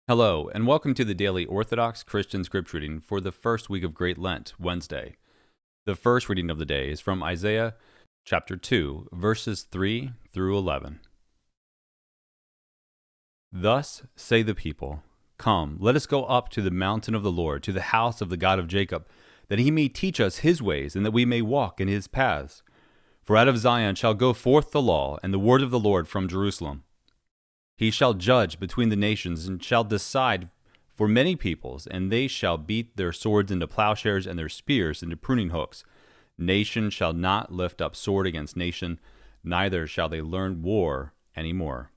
Hello, and welcome to the daily Orthodox Christian scripture reading for the first week of Great Lent, Wednesday. The first reading of the day is from Isaiah chapter 2, verses 3 through 11. Thus say the people, "Come, let us go up to the mountain of the Lord, to the house of the God of Jacob, that he may teach us his ways, and that we may walk in his paths. For out of Zion shall go forth the law, and the word of the Lord from Jerusalem. He shall judge between the nations, and shall decide for many peoples, and they shall beat their swords into plowshares, and their spears into pruning hooks. Nation shall not lift up sword against nation, neither shall they learn war any more.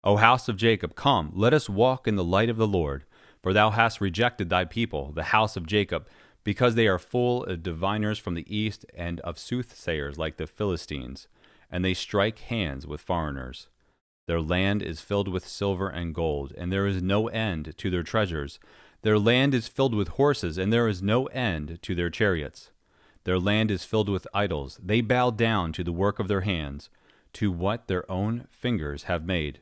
O house of Jacob, come, let us walk in the light of the Lord. For thou hast rejected thy people, the house of Jacob, because they are full of diviners from the east, and of soothsayers like the Philistines, and they strike hands with foreigners. Their land is filled with silver and gold, and there is no end to their treasures. Their land is filled with horses, and there is no end to their chariots. Their land is filled with idols. They bow down to the work of their hands, to what their own fingers have made.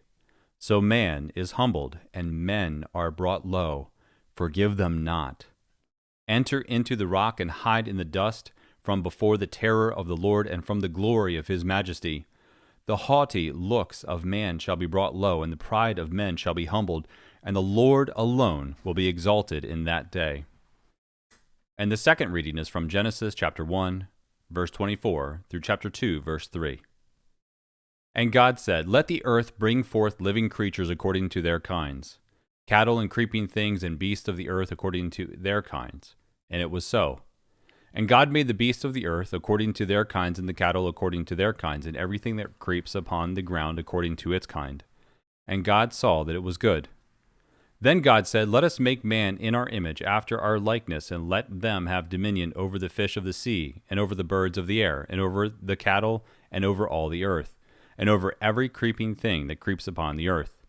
So man is humbled, and men are brought low. Forgive them not. Enter into the rock and hide in the dust from before the terror of the Lord and from the glory of his majesty. The haughty looks of man shall be brought low, and the pride of men shall be humbled, and the Lord alone will be exalted in that day." And the second reading is from Genesis chapter 1, verse 24, through chapter 2, verse 3. And God said, "Let the earth bring forth living creatures according to their kinds, cattle and creeping things and beasts of the earth according to their kinds." And it was so. And God made the beasts of the earth according to their kinds, and the cattle according to their kinds, and everything that creeps upon the ground according to its kind. And God saw that it was good. Then God said, "Let us make man in our image, after our likeness, and let them have dominion over the fish of the sea, and over the birds of the air, and over the cattle, and over all the earth, and over every creeping thing that creeps upon the earth."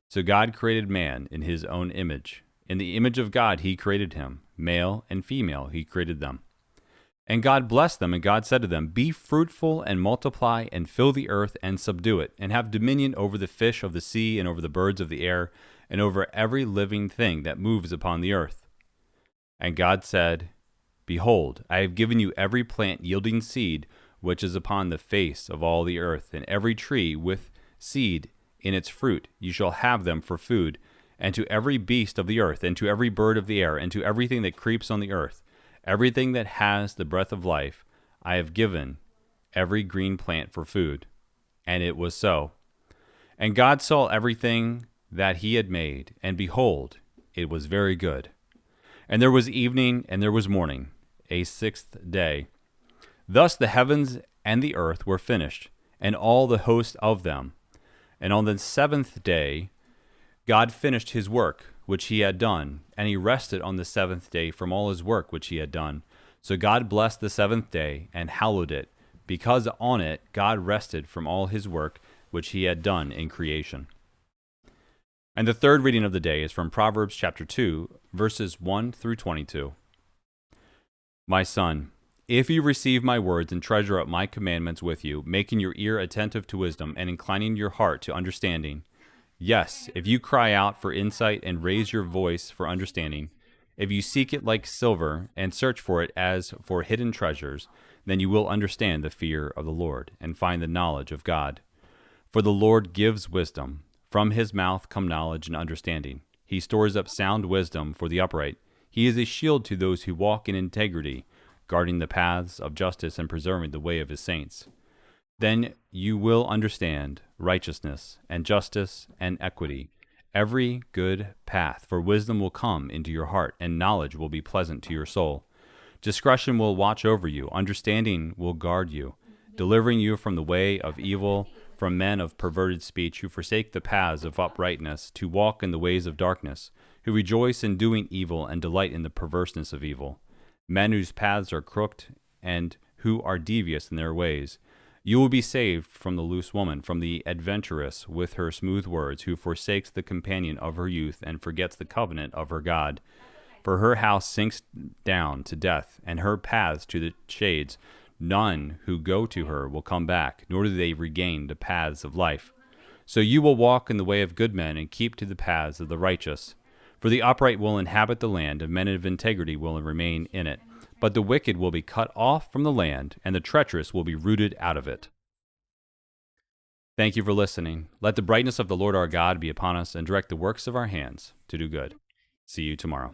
So God created man in his own image. In the image of God he created him. Male and female he created them. And God blessed them, and God said to them, "Be fruitful and multiply, and fill the earth and subdue it, and have dominion over the fish of the sea, and over the birds of the air, and over every living thing that moves upon the earth." And God said, "Behold, I have given you every plant yielding seed which is upon the face of all the earth, and every tree with seed in its fruit. You shall have them for food, and to every beast of the earth, and to every bird of the air, and to everything that creeps on the earth, everything that has the breath of life, I have given every green plant for food." And it was so. And God saw everything that he had made, and behold, it was very good. And there was evening, and there was morning, a sixth day. Thus the heavens and the earth were finished, and all the host of them. And on the seventh day God finished his work which he had done, and he rested on the seventh day from all his work which he had done. So God blessed the seventh day, and hallowed it, because on it God rested from all his work which he had done in creation. And the third reading of the day is from Proverbs chapter 2, verses 1 through 22. My son, if you receive my words and treasure up my commandments with you, making your ear attentive to wisdom, and inclining your heart to understanding, yes, if you cry out for insight and raise your voice for understanding, if you seek it like silver and search for it as for hidden treasures, then you will understand the fear of the Lord and find the knowledge of God. For the Lord gives wisdom. From his mouth come knowledge and understanding. He stores up sound wisdom for the upright. He is a shield to those who walk in integrity, guarding the paths of justice and preserving the way of his saints. Then you will understand righteousness and justice and equity, every good path, for wisdom will come into your heart, and knowledge will be pleasant to your soul. Discretion will watch over you, understanding will guard you, delivering you from the way of evil, from men of perverted speech, who forsake the paths of uprightness, to walk in the ways of darkness, who rejoice in doing evil and delight in the perverseness of evil, men whose paths are crooked and who are devious in their ways. You will be saved from the loose woman, from the adventuress with her smooth words, who forsakes the companion of her youth and forgets the covenant of her God. For her house sinks down to death, and her paths to the shades. None who go to her will come back, nor do they regain the paths of life. So you will walk in the way of good men, and keep to the paths of the righteous. For the upright will inhabit the land, and men of integrity will remain in it. But the wicked will be cut off from the land, and the treacherous will be rooted out of it. Thank you for listening. Let the brightness of the Lord our God be upon us, and direct the works of our hands to do good. See you tomorrow.